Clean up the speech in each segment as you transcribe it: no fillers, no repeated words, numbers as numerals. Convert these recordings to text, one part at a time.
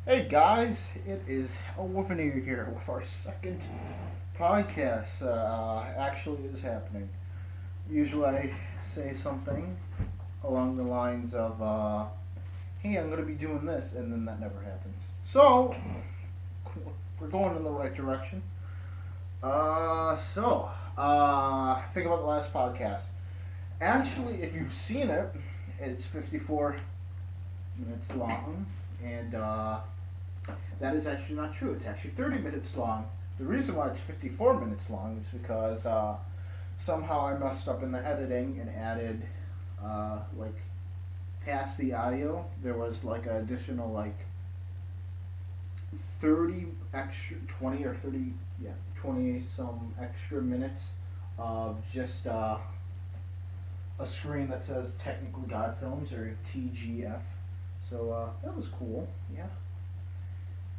Hey guys, it is Wolfeneer here with our second podcast. Actually, is happening. Usually, I say something along the lines of, "Hey, I'm going to be doing this," and then that never happens. So, we're going in the right direction. Think about the last podcast. Actually, if you've seen it, it's 54 minutes long, and that is actually not true. It's actually 30 minutes long. The reason why it's 54 minutes long is because somehow I messed up in the editing and added, like, past the audio, there was like an additional, like, 30 extra, 20 or 30, yeah, 20 some extra minutes of just a screen that says Technically God Films or TGF. So that was cool, yeah.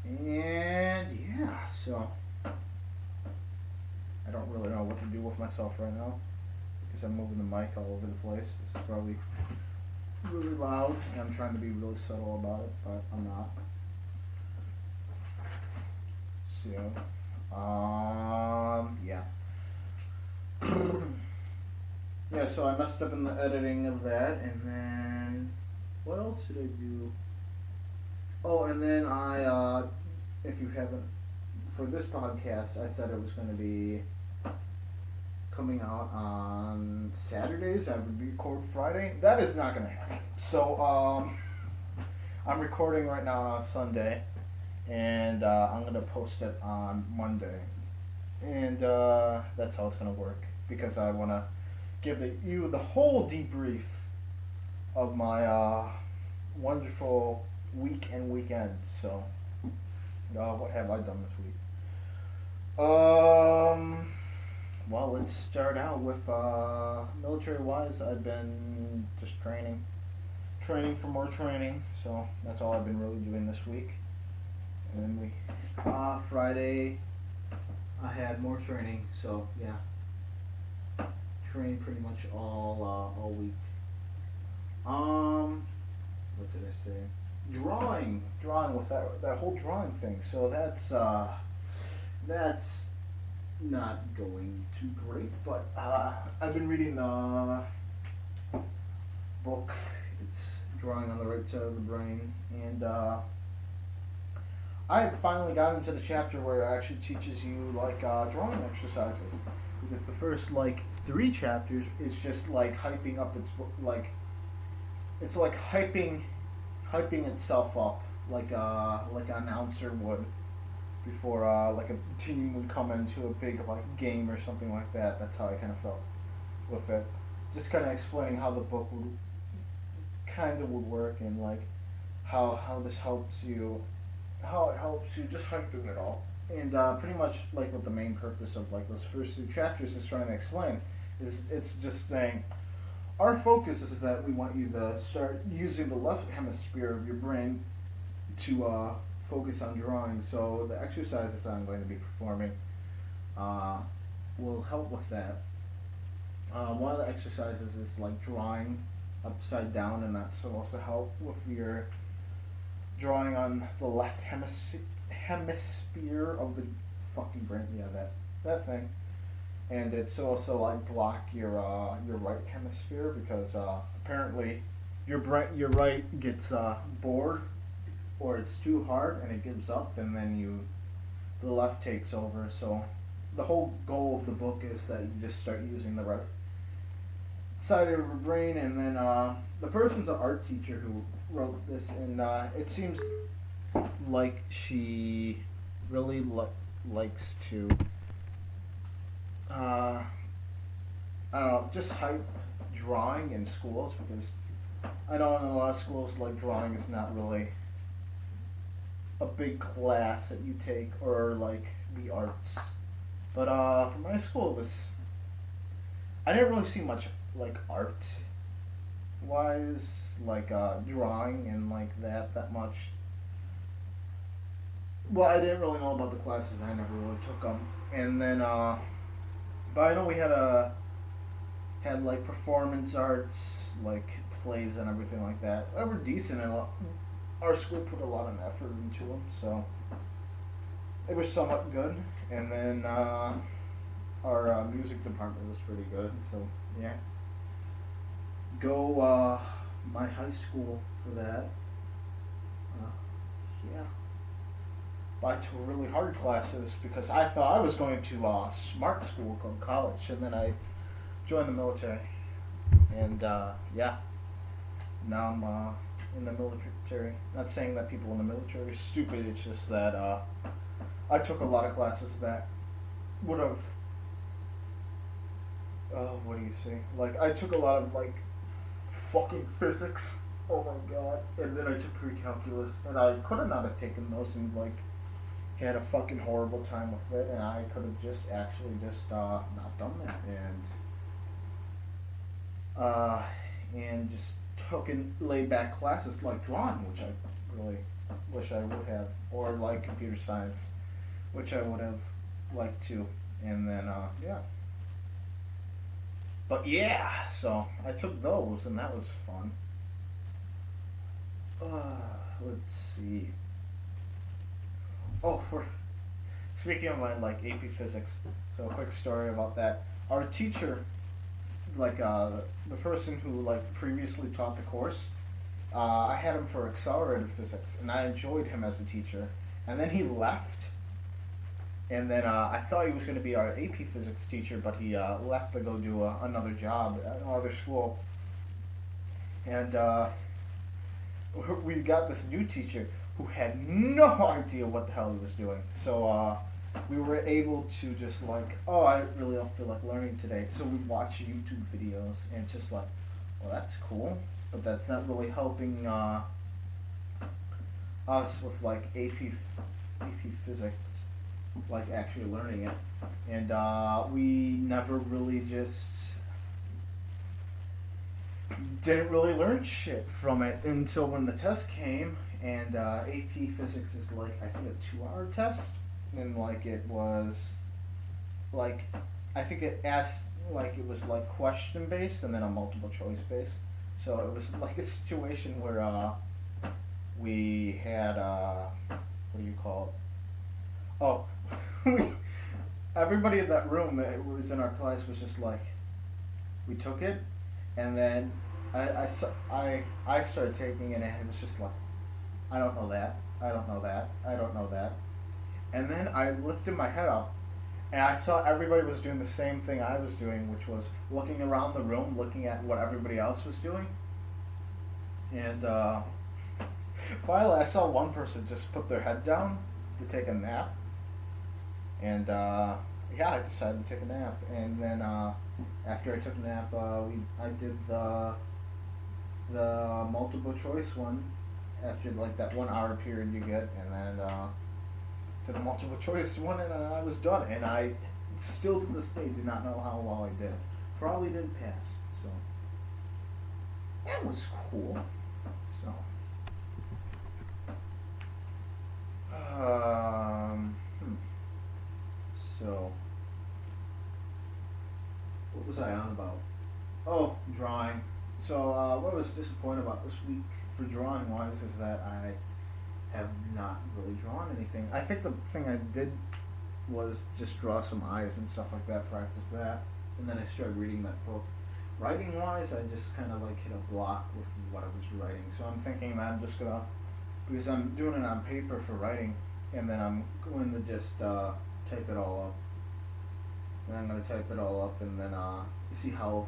And yeah, so I don't really know what to do with myself right now because I'm moving the mic all over the place. This is probably really loud, and I'm trying to be really subtle about it, but I'm not. So, yeah. Yeah, so I messed up in the editing of that, and then what else did I do? Oh, and then if you haven't, for this podcast, I said it was going to be coming out on Saturdays. I would record Friday. That is not going to happen. So, I'm recording right now on Sunday, and I'm going to post it on Monday. And that's how it's going to work because I want to give you the whole debrief of my wonderful week and weekend. So, what have I done this week? Well, let's start out with military-wise. I've been just training for more training. So that's all I've been really doing this week. And then Friday, I had more training. So yeah, trained pretty much all week. What did I say? Drawing with that whole drawing thing. So that's not going too great. But I've been reading the book. It's Drawing on the Right Side of the Brain, and I finally got into the chapter where it actually teaches you like drawing exercises. Because the first like 3 chapters is just like hyping up its book, like it's like hyping itself up like an announcer would before like a team would come into a big like game or something like that. That's how I kind of felt with it. Just kind of explaining how the book would work and like how this helps you, how it helps you, just hyping it all. And pretty much like what the main purpose of like those first 3 chapters is trying to explain is it's just saying our focus is that we want you to start using the left hemisphere of your brain to focus on drawing. So the exercises I'm going to be performing uh, will help with that. One of the exercises is like drawing upside down, and that's supposed to help with your drawing on the left hemisphere of the fucking brain. Yeah, that thing. And it's also like block your right hemisphere because apparently your right gets bored or it's too hard and it gives up, and then the left takes over. So the whole goal of the book is that you just start using the right side of your brain, and then the person's an art teacher who wrote this, and it seems like she really likes to I don't know, just hype drawing in schools because I know in a lot of schools like drawing is not really a big class that you take or like the arts. But for my school it was I didn't really see much like art wise like drawing and like that much. Well, I didn't really know about the classes. I never really took them. And then but I know we had like performance arts, like plays and everything like that. They were decent and our school put a lot of effort into them, so it was somewhat good. And then our music department was pretty good, so yeah. Go my high school for that. Uh, yeah. But I took really hard classes because I thought I was going to smart school called college, and then I joined the military. And yeah, now I'm in the military. Not saying that people in the military are stupid. It's just that I took a lot of classes that would have. What do you say? Like I took a lot of like fucking physics. Oh my god! And then I took pre-calculus, and I could have not have taken those and like had a fucking horrible time with it, and I could have just actually just not done that and just took in laid back classes like drawing, which I really wish I would have, or like computer science, which I would have liked to, and then yeah. But yeah, so I took those, and that was fun. Let's see. Oh, for speaking of my like AP Physics, so a quick story about that. Our teacher, like the person who like previously taught the course, I had him for accelerated physics, and I enjoyed him as a teacher. And then he left, and then I thought he was going to be our AP Physics teacher, but he left to go do another job at another school. And we got this new teacher who had no idea what the hell he was doing. So we were able to just like, oh, I really don't feel like learning today. So we watch YouTube videos, and it's just like, well, that's cool, but that's not really helping us with like AP Physics, like actually learning it. And we never really just didn't really learn shit from it until when the test came. And AP Physics is like I think a 2-hour test, and like it was like I think it asked like it was like question based and then a multiple choice based. So it was like a situation where we had what do you call it? Oh, everybody in that room that was in our class was just like we took it, and then I started taking it, and it was just like. I don't know that. I don't know that. I don't know that. And then I lifted my head up, and I saw everybody was doing the same thing I was doing, which was looking around the room, looking at what everybody else was doing. And finally, I saw one person just put their head down to take a nap. And yeah, I decided to take a nap. And then after I took a nap, I did the multiple choice one. After like that 1 hour period you get, and then to the multiple choice one, and I was done. And I still to this day do not know how well I did. Probably didn't pass, so that was cool. So so what was I on about? Oh, drawing. So what I was disappointed about this week for drawing wise is that I have not really drawn anything. I think the thing I did was just draw some eyes and stuff like that, practice that, and then I started reading that book. Writing wise, I just kind of like hit a block with what I was writing. So I'm thinking that I'm just gonna, because I'm doing it on paper for writing, and then I'm going to just type it all up. And I'm gonna type it all up, and then see how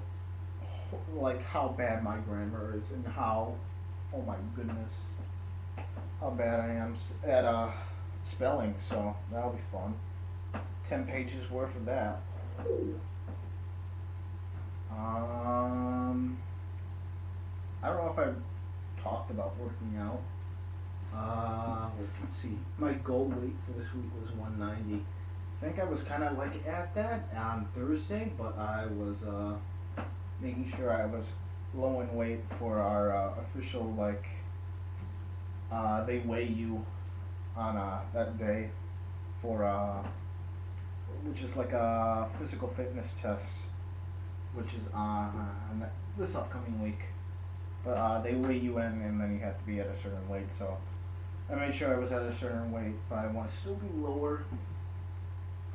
bad my grammar is, and how, oh my goodness, how bad I am at spelling. So that'll be fun. 10 pages worth of that. I don't know if I talked about working out. Let's see. My goal weight for this week was 190. I think I was kind of like at that on Thursday, but I was making sure I was low in weight for our official like. They weigh you on that day for which is like a physical fitness test, which is on this upcoming week. But they weigh you in, and then you have to be at a certain weight. So I made sure I was at a certain weight, but I want to still be lower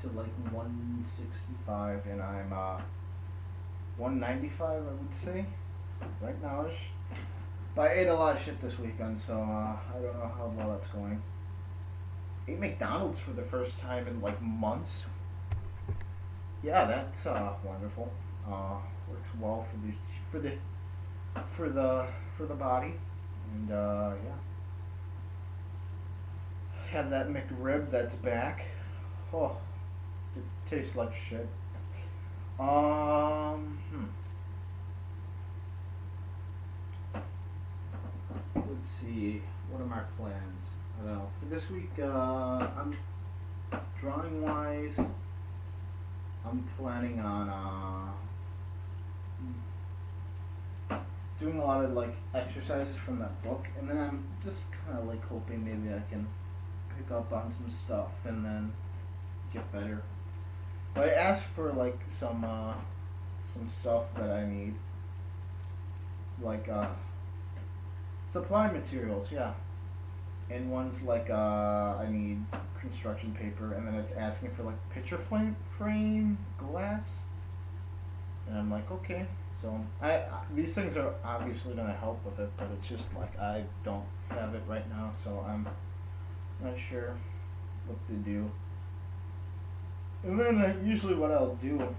to like 165, and I'm 195, I would say, right now-ish. But I ate a lot of shit this weekend, so I don't know how well that's going. Ate McDonald's for the first time in like months. Yeah, that's wonderful. Works well for the body, and yeah. Had that McRib that's back. Oh, it tastes like shit. Hmm. Let's see. What are my plans? I don't know. For this week, I'm drawing wise. I'm planning on doing a lot of like exercises from that book, and then I'm just kind of like hoping maybe I can pick up on some stuff and then get better. But I asked for like some stuff that I need, like supply materials, yeah. And one's like I need construction paper, and then it's asking for like picture frame glass, and I'm like, okay. So these things are obviously gonna help with it, but it's just like I don't have it right now, so I'm not sure what to do. And then usually what I'll do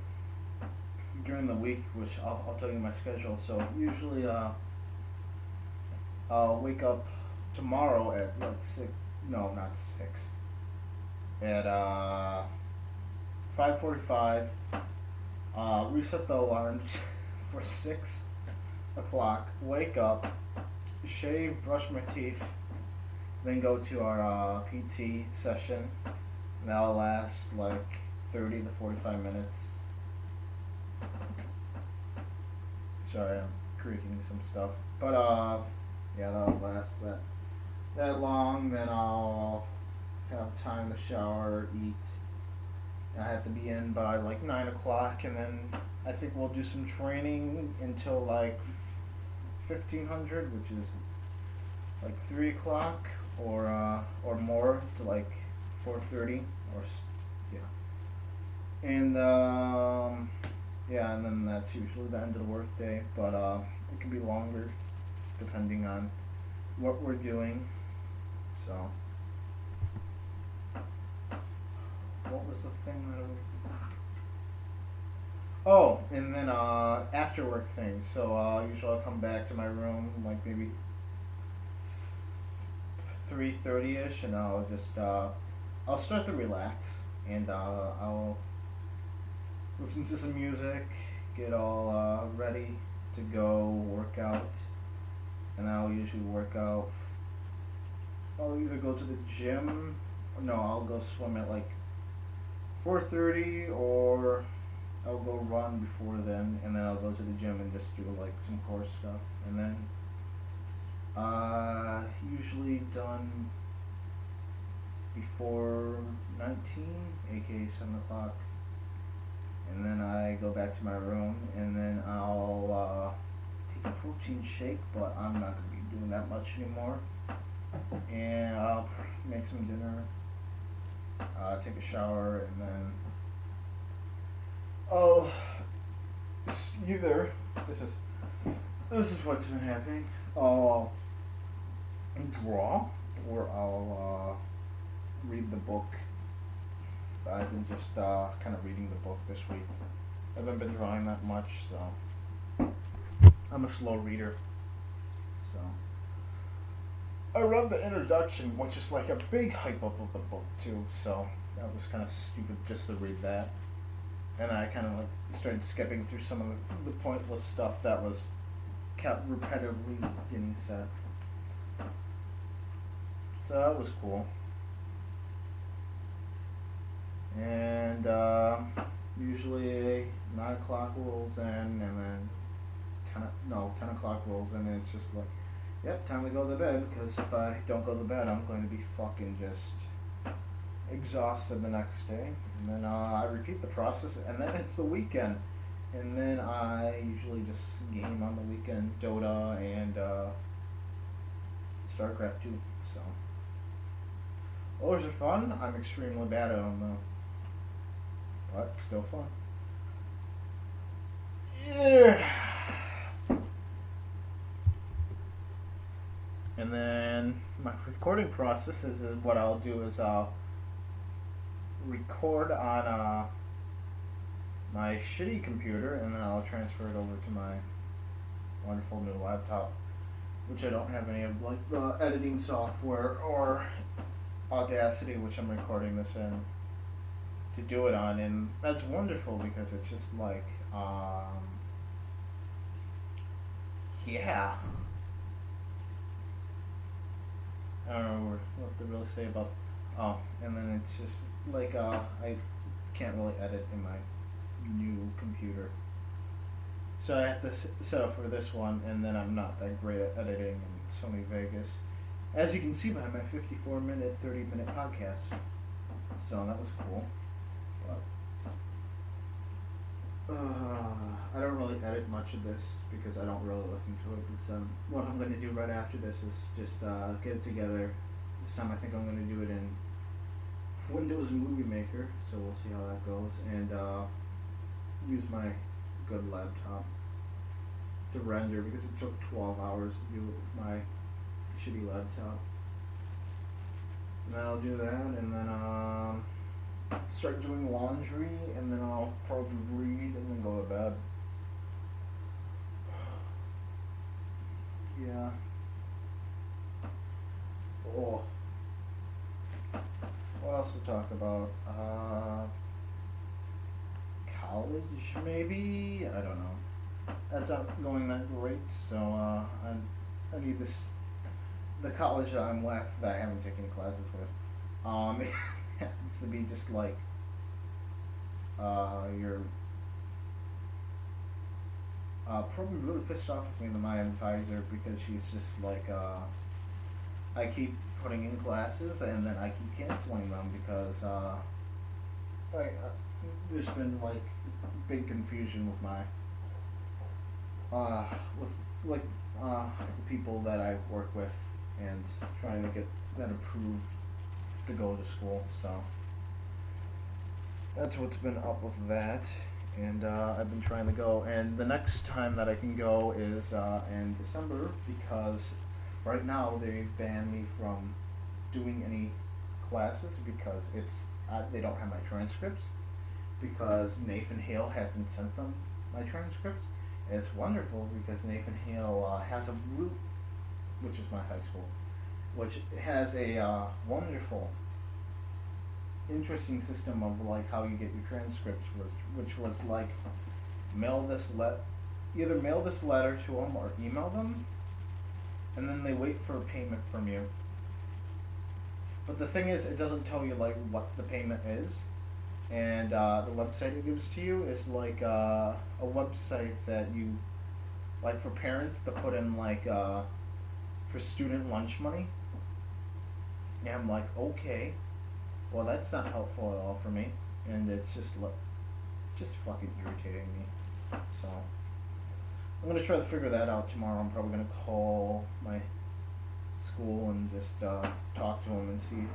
during the week, which I'll tell you my schedule. So usually I'll wake up tomorrow at like 6. No, not 6. At 5:45. Reset the alarms for 6 o'clock. Wake up, shave, brush my teeth, then go to our PT session. That'll last like 30 to 45 minutes. Sorry, I'm creaking some stuff. But yeah, that'll last that long. Then I'll have time to shower, eat. I have to be in by like 9 o'clock, and then I think we'll do some training until like 1500, which is like 3 o'clock, or more, to like 4:30, or yeah. And yeah, and then that's usually the end of the workday. But it can be longer depending on what we're doing. So. What was the thing that Oh, and then after work things. So usually I'll come back to my room like maybe 3:30ish, and I'll just I'll start to relax, and I'll listen to some music, get all ready to go work out, and I'll usually work out. I'll either go to the gym. No, I'll go swim at like 4:30, or I'll go run before then, and then I'll go to the gym and just do like some core stuff, and then usually done before 19, aka 7 o'clock, and then I go back to my room, and then I'll take a protein shake, but I'm not gonna be doing that much anymore, and I'll make some dinner. Take a shower, and then oh, either this is what's been happening. I'll draw, or I'll read the book. I've been just kind of reading the book this week. I haven't been drawing that much, so I'm a slow reader. So I read the introduction, which is like a big hype up of the book too, so that was kind of stupid just to read that. And I kind of like started skipping through some of the pointless stuff that was kept repetitively getting said. So that was cool. And usually 9 o'clock rolls in, and then 10 o'clock rolls in, and it's just like, yep, time to go to bed, because if I don't go to bed, I'm going to be fucking just exhausted the next day. And then I repeat the process, and then it's the weekend. And then I usually just game on the weekend, Dota and StarCraft 2. So those are fun. I'm extremely bad at them though, but still fun. Yeah. And then my recording process is what I'll do is I'll record on my shitty computer, and then I'll transfer it over to my wonderful new laptop, which I don't have any of like the editing software or Audacity, which I'm recording this in, to do it on, and that's wonderful because it's just like yeah. I don't know what to really say about. Oh, and then it's just like I can't really edit in my new computer, so I have to set up for this one, and then I'm not that great at editing in Sony Vegas, as you can see by my 54-minute, 30-minute podcast. So that was cool, but I don't really edit much of this because I don't really listen to it. It's what I'm going to do right after this is just get it together. This time I think I'm going to do it in Windows Movie Maker, so we'll see how that goes, and use my good laptop to render because it took 12 hours to do it with my shitty laptop. And then I'll do that, and then start doing laundry, and then I'll probably read, and then go to bed. Yeah. Oh. What else to talk about? College, maybe? I don't know. That's not going that great, so I need this. The college that I'm left that I haven't taken any classes with, it happens to be just like you're probably really pissed off with me, my advisor, because she's just like I keep putting in classes and then I keep canceling them because there's been like big confusion with my with like the people that I work with and trying to get that approved to go to school. So that's what's been up with that, and I've been trying to go. And the next time that I can go is in December, because right now they've banned me from doing any classes because they don't have my transcripts, because Nathan Hale hasn't sent them my transcripts. And it's wonderful because Nathan Hale has a root, which is my high school, which has a wonderful, interesting system of like how you get your transcripts, which was like either mail this letter to them or email them, and then they wait for a payment from you. But the thing is, it doesn't tell you like what the payment is, and the website it gives to you is like a website that you like for parents to put in like for student lunch money. And I'm like, okay, well that's not helpful at all for me, and it's just fucking irritating me. So I'm gonna try to figure that out tomorrow. I'm probably gonna call my school and just talk to them and see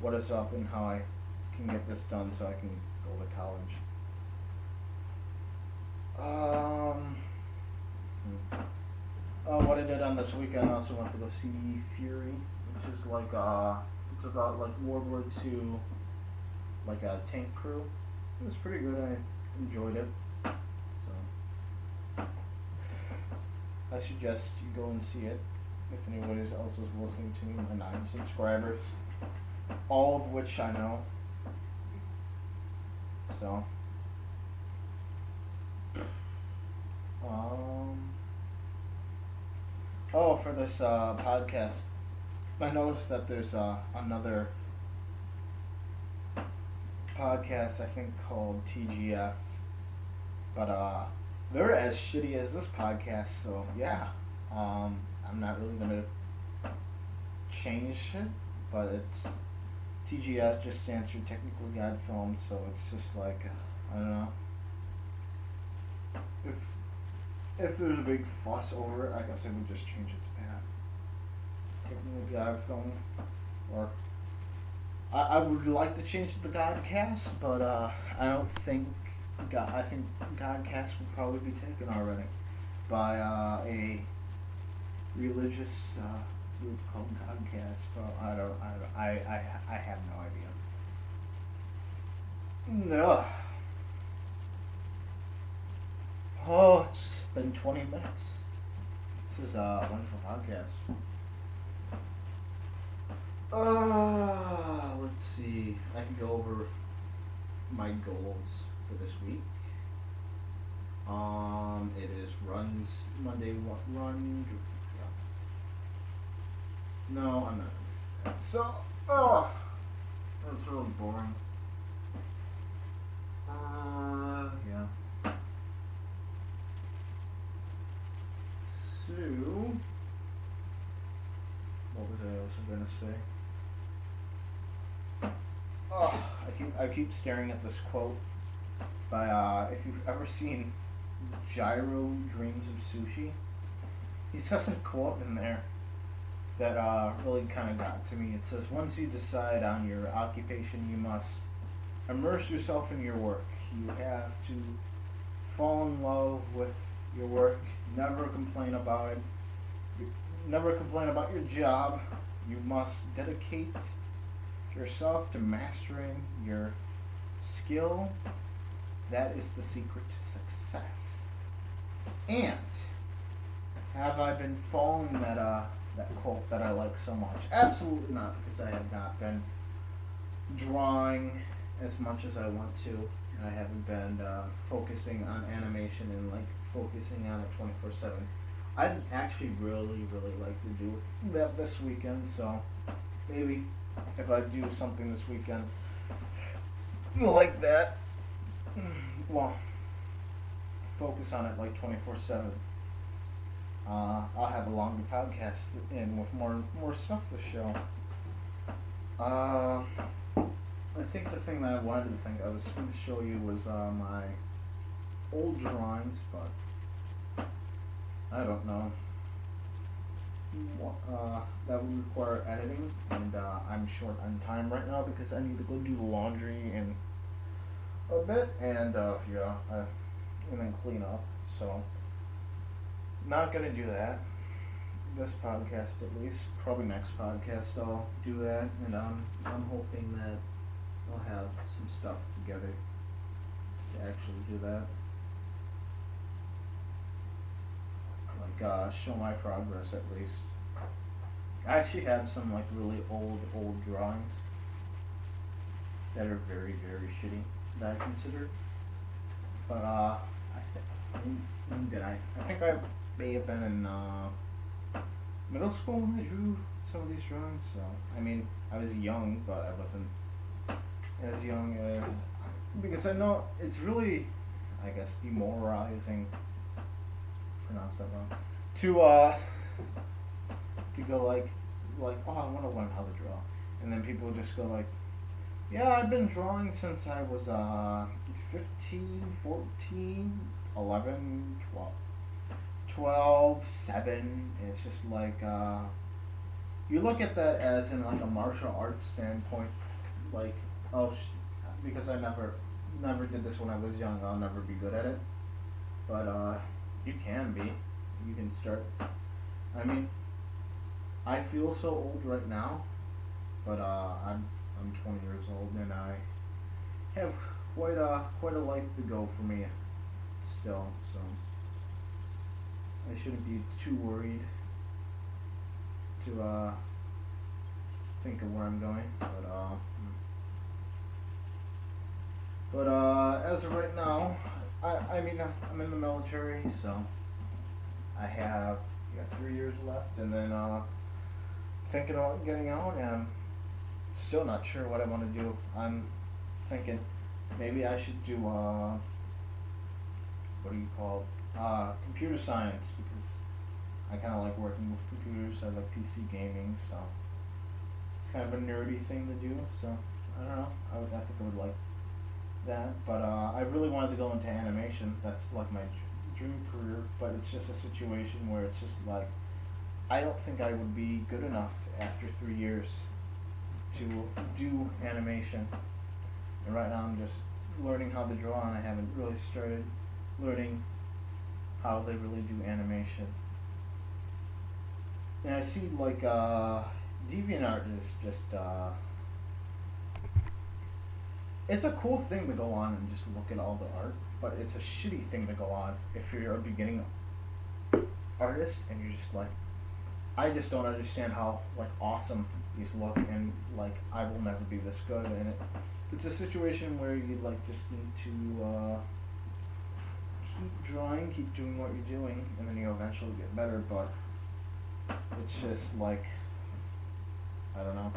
what is up and how I can get this done so I can go to college. What I did on this weekend, I also went to go see Fury, which is like it's about like World War II, like a tank crew. It was pretty good. I enjoyed it. So I suggest you go and see it if anybody else is listening to me, my 9 subscribers, all of which I know. So for this podcast, I noticed that there's another podcast I think called TGF, but they're as shitty as this podcast. So yeah, I'm not really gonna change it, but it's TGF just stands for Technical Guide Films, so it's just like I don't know. if if there's a big fuss over it, I guess I would just change it to that. Take the iPhone, or I would like to change it to Godcast, but I don't think I think Godcast will probably be taken already by a religious group called Godcast. But I have no idea. No. Oh, it's been 20 minutes. This is a wonderful podcast. Let's see. I can go over my goals for this week. It is runs Monday. Run? Yeah. No, I'm not. So, that's really boring. Yeah. So, what was I also gonna say? Oh, I keep staring at this quote by if you've ever seen Gyro Dreams of Sushi, he says a quote in there that really kind of got to me. It says, "Once you decide on your occupation, you must immerse yourself in your work. You have to fall in love with your work. Never complain about it. Never complain about your job. You must dedicate yourself to mastering your skill. That is the secret to success." And have I been following that quote that I like so much? Absolutely not, because I have not been drawing as much as I want to, and I haven't been focusing on animation and like focusing on it 24/7. I'd actually really like to do that this weekend, so maybe if I do something this weekend like that, well, focus on it like 24/7. I'll have a longer podcast and with more stuff to show. I think the thing that I wanted to think I was going to show you was my old drawings, but I don't know. That would require editing, and I'm short on time right now because I need to go do the laundry in a bit, and and then clean up. So, not gonna do that. This podcast, at least. Probably next podcast, I'll do that, and I'm hoping that I'll have some stuff together to actually do that. Like show my progress at least. I actually have some like really old drawings that are very shitty that I consider. But when did I? I think I may have been in middle school when I drew some of these drawings. So I mean, I was young, but I wasn't as young as because I know it's really, I guess, demoralizing. Pronounce that wrong. To go like oh, I want to learn how to draw, and then people just go like, yeah, I've been drawing since I was 15, 14, 11, 12, 7. And it's just like you look at that as in like a martial arts standpoint, like because I never did this when I was young, I'll never be good at it. But you can be. You can start. I mean, I feel so old right now, but I'm 20 years old and I have quite a life to go for me still. So I shouldn't be too worried to think of where I'm going. But as of right now, I mean I'm in the military, so I got 3 years left, and then thinking about getting out, and I'm still not sure what I want to do. I'm thinking maybe I should do what do you call it? Computer science, because I kind of like working with computers. I like PC gaming, so it's kind of a nerdy thing to do. So I don't know. I think I would like that, but I really wanted to go into animation. That's like my dream career, but it's just a situation where it's just like I don't think I would be good enough after 3 years to do animation. And right now I'm just learning how to draw, and I haven't really started learning how they really do animation. And I see like DeviantArt is just it's a cool thing to go on and just look at all the art, but it's a shitty thing to go on if you're a beginning artist and you're just like, I just don't understand how like awesome these look, and like I will never be this good. And it's a situation where you like just need to keep drawing, keep doing what you're doing, and then you eventually get better. But it's just like I don't know.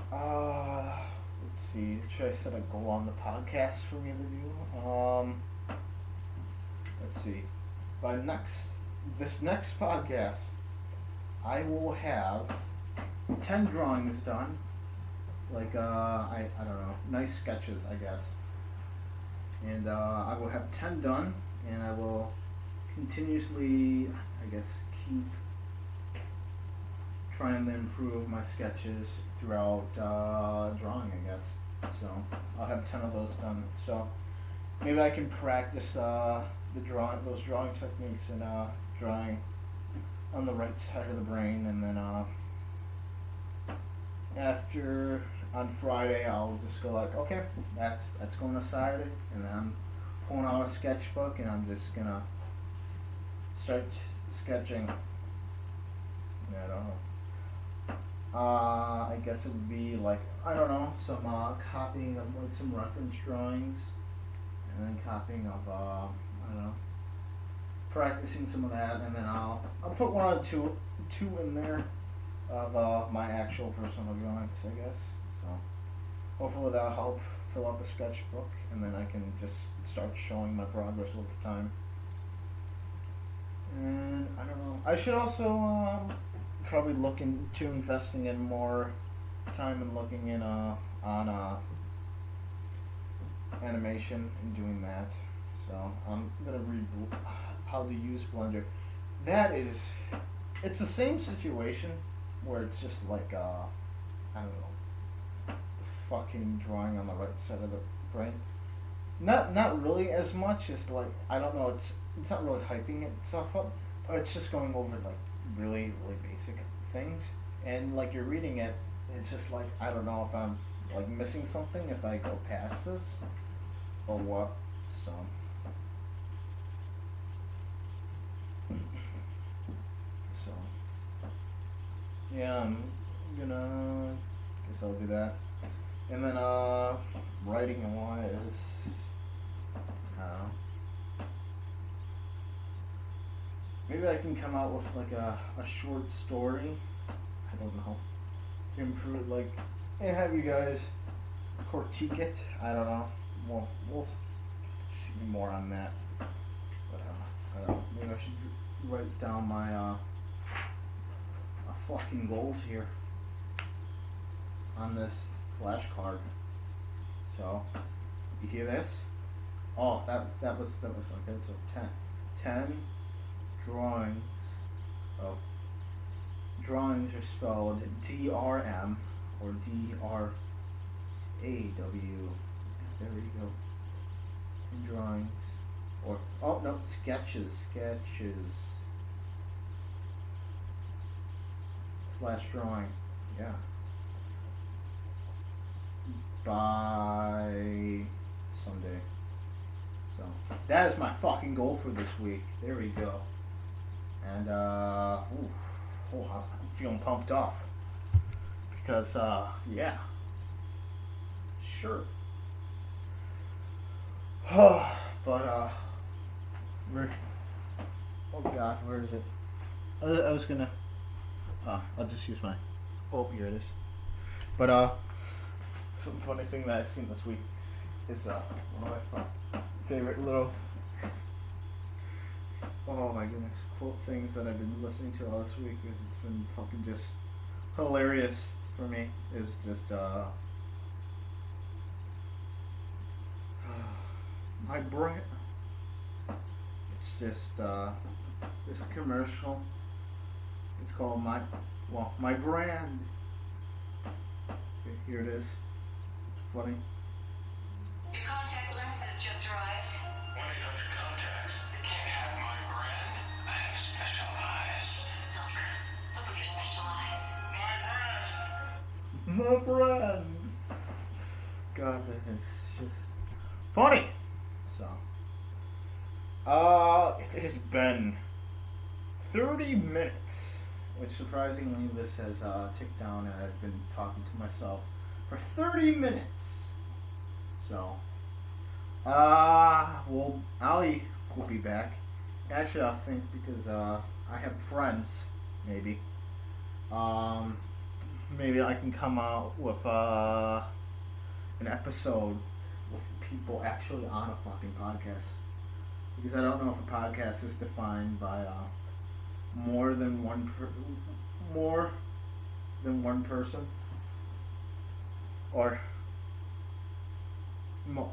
Let's see. Should I set a goal on the podcast for me to do? Let's see. By this next podcast, I will have 10 drawings done. Like I don't know, nice sketches, I guess. And I will have 10 done, and I will continuously, I guess, keep trying to improve my sketches throughout drawing, I guess. So I'll have 10 of those done. So maybe I can practice those drawing techniques and drawing on the right side of the brain, and then after on Friday I'll just go like, okay, that's going aside, and then I'm pulling out a sketchbook and I'm just gonna start sketching. Yeah, I don't know. I guess it would be like, I don't know, some copying of like some reference drawings, and then copying of I don't know, practicing some of that, and then I'll put one or two in there of my actual personal drawings, I guess. So hopefully that'll help fill out the sketchbook, and then I can just start showing my progress over time. And I don't know. I should also probably look into investing in more time and looking in on animation and doing that. So I'm gonna read how to use Blender. It's the same situation where it's just like I don't know, fucking drawing on the right side of the brain. Not really as much as like, I don't know, it's not really hyping itself up, but it's just going over like really basic things, and like you're reading it, it's just like I don't know if I'm like missing something if I go past this or what. So so yeah, I'm gonna guess I'll do that, and then writing wise, I don't know. Maybe I can come out with like a short story. I don't know. To improve, like, and have you guys critique it. I don't know. We'll see more on that. But I don't know. Maybe I should write down my fucking goals here on this flashcard. So you hear this? Oh, that was okay. So 10 drawings. Oh, drawings are spelled DRM or DRAW. There we go. Drawings, or oh no, sketches slash drawing. Yeah. By Sunday. So that is my fucking goal for this week. There we go. And I'm feeling pumped up because yeah, sure. But where? Oh God, where is it? I was gonna. I'll just use my. Oh, here it is. But some funny thing that I've seen this week is one of my favorite little. Oh my goodness, quote things that I've been listening to all this week, because it's been fucking just hilarious for me. Is just my brand. It's just this commercial. It's called my brand. Okay, here it is. It's funny. Your contact lenses just arrived. 1-800-CONTACTS. You can't have my brand. I have special eyes. Look with your special eyes. My brand. My brand. God, that is just funny. So, it has been 30 minutes, which surprisingly this has ticked down, and I've been talking to myself for 30 minutes. So, well, Ali will be back. Actually, I think because I have friends, maybe. Maybe I can come out with an episode with people actually on a fucking podcast. Because I don't know if a podcast is defined by more than one person, or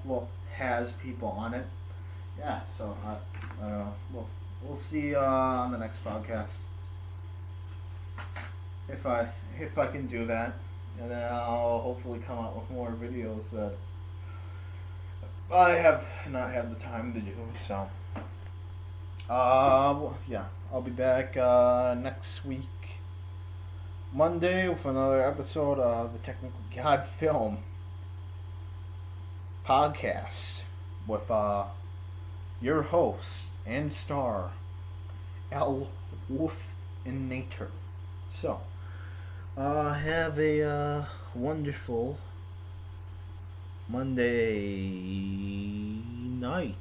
well, has people on it. Yeah, so I don't know. We'll see on the next podcast if I can do that, and then I'll hopefully come out with more videos that I have not had the time to do. So yeah, I'll be back next week, Monday, with another episode of the Technical God Film Podcast with your host and star, Al Wolf in Nature. So, have a wonderful Monday night,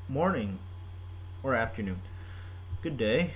morning, or afternoon. Good day.